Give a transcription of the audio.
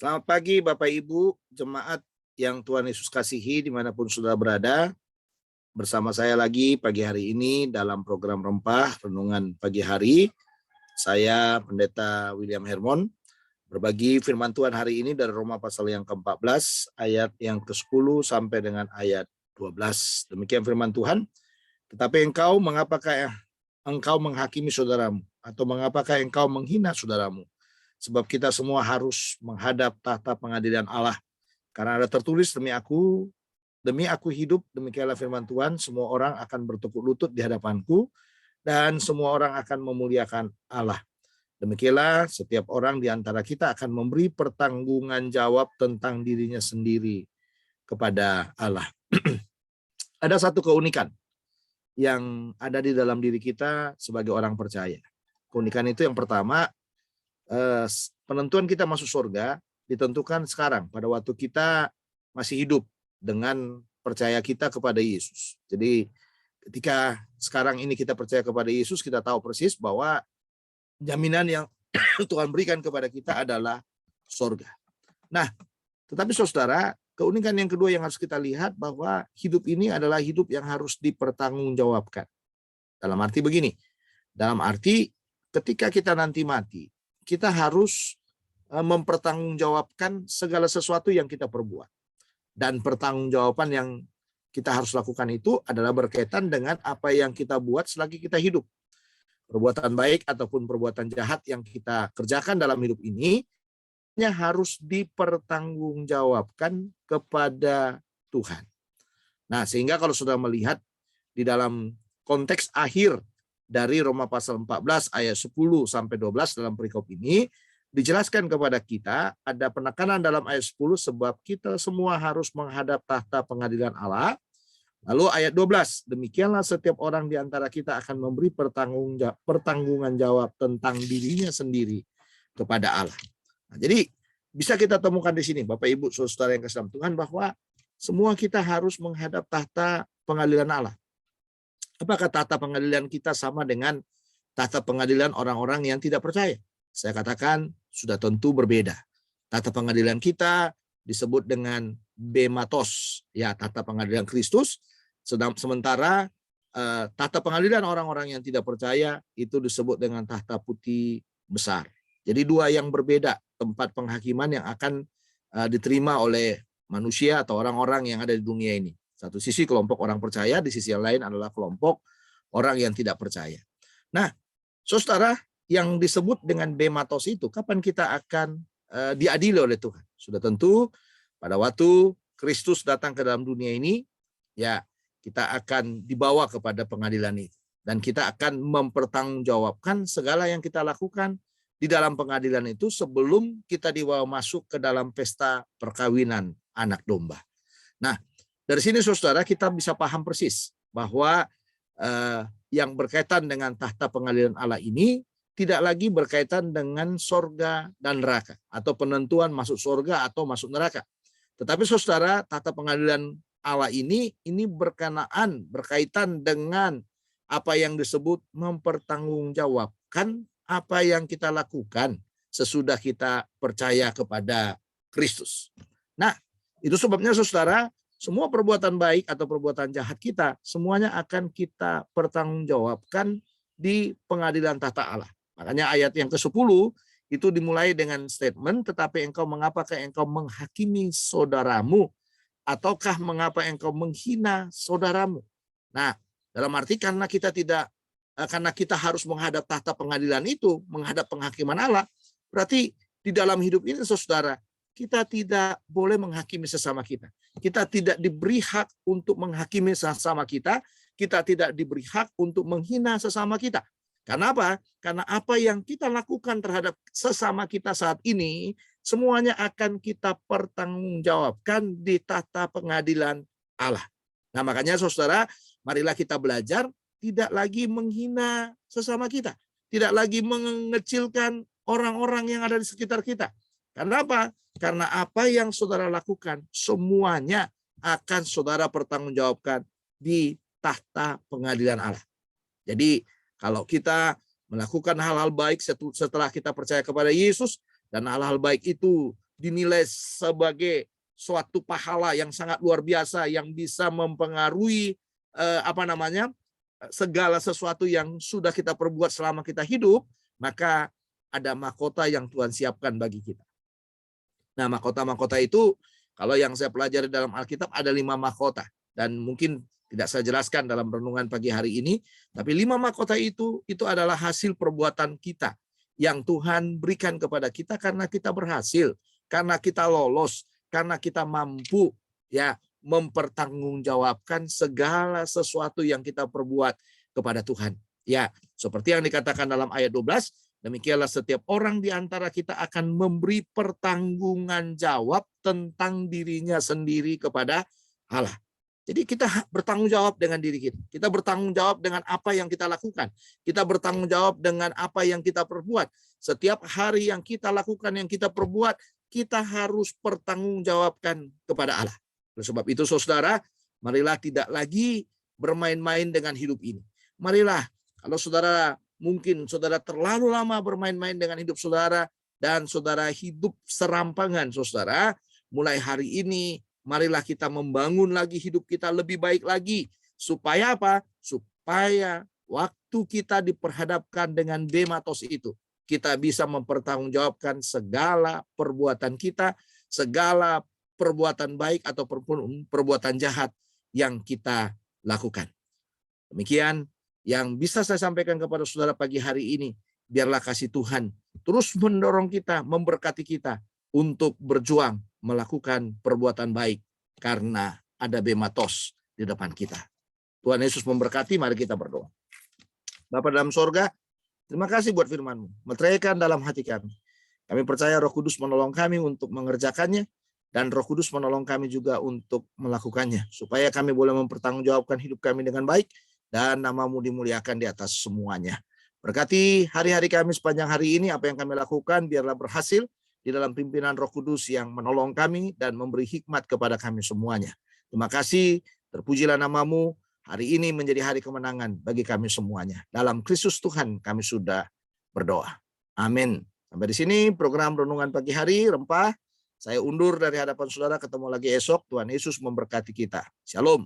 Selamat pagi Bapak Ibu, jemaat yang Tuhan Yesus kasihi dimanapun sudah berada. Bersama saya lagi pagi hari ini dalam program Rempah Renungan Pagi Hari. Saya Pendeta William Hermon, berbagi firman Tuhan hari ini dari Roma pasal yang ke-14, ayat yang ke-10 sampai dengan ayat 12. Demikian firman Tuhan. Tetapi mengapakah engkau menghakimi saudaramu? Atau mengapakah engkau menghina saudaramu? Sebab kita semua harus menghadap tahta pengadilan Allah. Karena ada tertulis, demi aku hidup, demikianlah firman Tuhan, semua orang akan bertekuk lutut di hadapanku, dan semua orang akan memuliakan Allah. Demikianlah setiap orang di antara kita akan memberi pertanggungan jawab tentang dirinya sendiri kepada Allah. Ada satu keunikan yang ada di dalam diri kita sebagai orang percaya. Keunikan itu yang pertama, penentuan kita masuk surga ditentukan sekarang pada waktu kita masih hidup dengan percaya kita kepada Yesus. Jadi ketika sekarang ini kita percaya kepada Yesus, kita tahu persis bahwa jaminan yang Tuhan berikan kepada kita adalah surga. Nah, tetapi saudara, keunikan yang kedua yang harus kita lihat bahwa hidup ini adalah hidup yang harus dipertanggungjawabkan. Dalam arti begini, dalam arti ketika kita nanti mati, kita harus mempertanggungjawabkan segala sesuatu yang kita perbuat. Dan pertanggungjawaban yang kita harus lakukan itu adalah berkaitan dengan apa yang kita buat selagi kita hidup. Perbuatan baik ataupun perbuatan jahat yang kita kerjakan dalam hidup ini harus dipertanggungjawabkan kepada Tuhan. Nah, sehingga kalau sudah melihat di dalam konteks akhir dari Roma pasal 14 ayat 10 sampai 12 dalam perikop ini dijelaskan kepada kita, ada penekanan dalam ayat 10 sebab kita semua harus menghadap tahta pengadilan Allah. Lalu ayat 12, demikianlah setiap orang di antara kita akan memberi pertanggungan jawab tentang dirinya sendiri kepada Allah. Nah, jadi bisa kita temukan di sini Bapak Ibu Saudara yang kasih dalam Tuhan bahwa semua kita harus menghadap tahta pengadilan Allah. Apakah tahta pengadilan kita sama dengan tahta pengadilan orang-orang yang tidak percaya? Saya katakan sudah tentu berbeda. Tahta pengadilan kita disebut dengan bematos, ya tahta pengadilan Kristus. Sementara tahta pengadilan orang-orang yang tidak percaya itu disebut dengan tahta putih besar. Jadi dua yang berbeda tempat penghakiman yang akan diterima oleh manusia atau orang-orang yang ada di dunia ini. Satu sisi kelompok orang percaya, di sisi yang lain adalah kelompok orang yang tidak percaya. Nah, saudara, yang disebut dengan bematos itu, kapan kita akan diadili oleh Tuhan? Sudah tentu pada waktu Kristus datang ke dalam dunia ini, ya kita akan dibawa kepada pengadilan itu. Dan kita akan mempertanggungjawabkan segala yang kita lakukan di dalam pengadilan itu sebelum kita dibawa masuk ke dalam pesta perkawinan anak domba. Nah, dari sini saudara kita bisa paham persis bahwa yang berkaitan dengan tahta pengadilan Allah ini tidak lagi berkaitan dengan sorga dan neraka atau penentuan masuk sorga atau masuk neraka. Tetapi saudara, tahta pengadilan Allah ini berkaitan dengan apa yang disebut mempertanggungjawabkan apa yang kita lakukan sesudah kita percaya kepada Kristus. Nah, itu sebabnya saudara, semua perbuatan baik atau perbuatan jahat kita, semuanya akan kita pertanggungjawabkan di pengadilan tahta Allah. Makanya ayat yang ke-10 itu dimulai dengan statement, tetapi mengapakah engkau menghakimi saudaramu, ataukah mengapa engkau menghina saudaramu. Nah, dalam arti karena kita harus menghadap tahta pengadilan itu, menghadap penghakiman Allah, berarti di dalam hidup ini saudara, kita tidak boleh menghakimi sesama kita. Kita tidak diberi hak untuk menghakimi sesama kita. Kita tidak diberi hak untuk menghina sesama kita. Karena apa? Karena apa yang kita lakukan terhadap sesama kita saat ini, semuanya akan kita pertanggungjawabkan di tahta pengadilan Allah. Nah, makanya saudara, marilah kita belajar tidak lagi menghina sesama kita. Tidak lagi mengecilkan orang-orang yang ada di sekitar kita. Karena apa? Karena apa yang saudara lakukan semuanya akan saudara pertanggungjawabkan di tahta pengadilan Allah. Jadi kalau kita melakukan hal-hal baik setelah kita percaya kepada Yesus dan hal-hal baik itu dinilai sebagai suatu pahala yang sangat luar biasa yang bisa mempengaruhi segala sesuatu yang sudah kita perbuat selama kita hidup, maka ada mahkota yang Tuhan siapkan bagi kita. Nah, mahkota-mahkota itu kalau yang saya pelajari dalam Alkitab ada 5 mahkota, dan mungkin tidak saya jelaskan dalam renungan pagi hari ini, tapi 5 mahkota itu adalah hasil perbuatan kita yang Tuhan berikan kepada kita karena kita berhasil, karena kita lolos, karena kita mampu ya mempertanggungjawabkan segala sesuatu yang kita perbuat kepada Tuhan. Ya, seperti yang dikatakan dalam ayat 12, demikianlah setiap orang di antara kita akan memberi pertanggungan jawab tentang dirinya sendiri kepada Allah. Jadi kita bertanggung jawab dengan diri kita. Kita bertanggung jawab dengan apa yang kita lakukan. Kita bertanggung jawab dengan apa yang kita perbuat. Setiap hari yang kita lakukan, yang kita perbuat, kita harus pertanggungjawabkan kepada Allah. Oleh sebab itu, saudara, marilah tidak lagi bermain-main dengan hidup ini. Marilah, kalau saudara mungkin saudara terlalu lama bermain-main dengan hidup saudara, dan saudara hidup serampangan, saudara, mulai hari ini, marilah kita membangun lagi hidup kita lebih baik lagi. Supaya apa? Supaya waktu kita diperhadapkan dengan bematos itu, kita bisa mempertanggungjawabkan segala perbuatan kita, segala perbuatan baik atau perbuatan jahat yang kita lakukan. Demikian yang bisa saya sampaikan kepada saudara pagi hari ini. Biarlah kasih Tuhan terus mendorong kita, memberkati kita untuk berjuang melakukan perbuatan baik karena ada bematos di depan kita. Tuhan Yesus memberkati, mari kita berdoa. Bapa dalam sorga, terima kasih buat firman-Mu. Meteraikan dalam hati kami. Kami percaya Roh Kudus menolong kami untuk mengerjakannya, dan Roh Kudus menolong kami juga untuk melakukannya, supaya kami boleh mempertanggungjawabkan hidup kami dengan baik, dan nama-Mu dimuliakan di atas semuanya. Berkati hari-hari kami sepanjang hari ini, apa yang kami lakukan biarlah berhasil di dalam pimpinan Roh Kudus yang menolong kami dan memberi hikmat kepada kami semuanya. Terima kasih, terpujilah nama-Mu. Hari ini menjadi hari kemenangan bagi kami semuanya. Dalam Kristus Tuhan kami sudah berdoa. Amin. Sampai di sini program Renungan Pagi Hari Rempah. Saya undur dari hadapan saudara, ketemu lagi esok. Tuhan Yesus memberkati kita. Shalom.